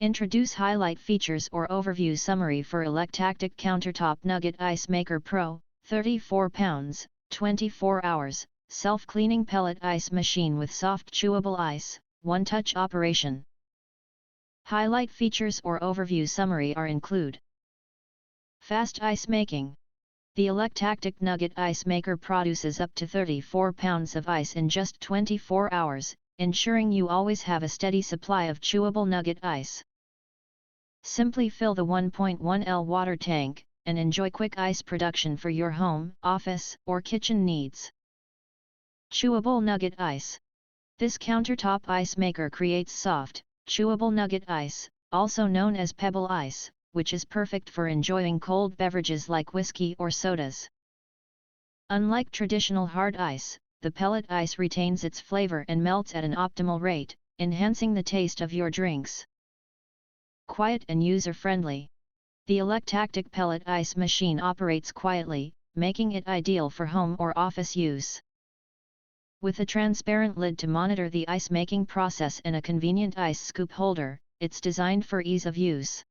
Introduce highlight features or overview summary for Electactic Countertop Nugget Ice Maker Pro, 34 pounds, 24 hours, self-cleaning pellet ice machine with soft chewable ice, one-touch operation. Highlight features or overview summary are include: fast ice making. The Electactic Nugget Ice Maker produces up to 34 pounds of ice in just 24 hours, ensuring you always have a steady supply of chewable nugget ice. Simply fill the 1.1 L water tank, and enjoy quick ice production for your home, office, or kitchen needs. Chewable nugget ice. This countertop ice maker creates soft, chewable nugget ice, also known as pebble ice, which is perfect for enjoying cold beverages like whiskey or sodas. Unlike traditional hard ice, the pellet ice retains its flavor and melts at an optimal rate, enhancing the taste of your drinks. Quiet and user-friendly. The Electactic pellet ice machine operates quietly, making it ideal for home or office use. With a transparent lid to monitor the ice-making process and a convenient ice scoop holder, it's designed for ease of use.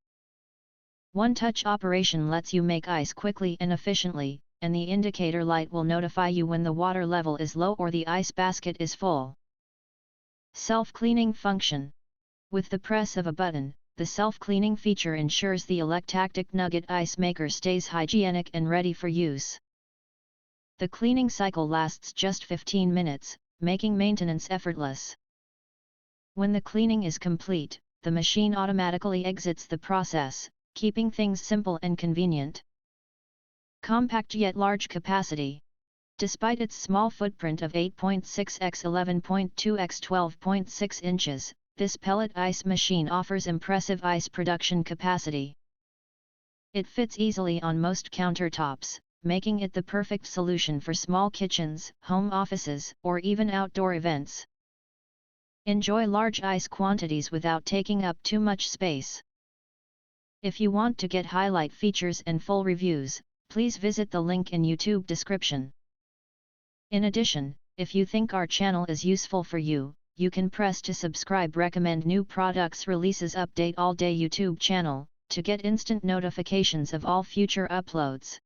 One-touch operation lets you make ice quickly and efficiently, and the indicator light will notify you when the water level is low or the ice basket is full. Self-cleaning function. With the press of a button, the self-cleaning feature ensures the Electactic Nugget Ice Maker stays hygienic and ready for use. The cleaning cycle lasts just 15 minutes, making maintenance effortless. When the cleaning is complete, the machine automatically exits the process, keeping things simple and convenient. Compact yet large capacity. Despite its small footprint of 8.6 x 11.2 x 12.6 inches, this pellet ice machine offers impressive ice production capacity. It fits easily on most countertops, making it the perfect solution for small kitchens, home offices, or even outdoor events. Enjoy large ice quantities without taking up too much space. If you want to get highlight features and full reviews, please visit the link in YouTube description. In addition, if you think our channel is useful for you, you can press to subscribe. Recommend new products releases update all day YouTube channel, to get instant notifications of all future uploads.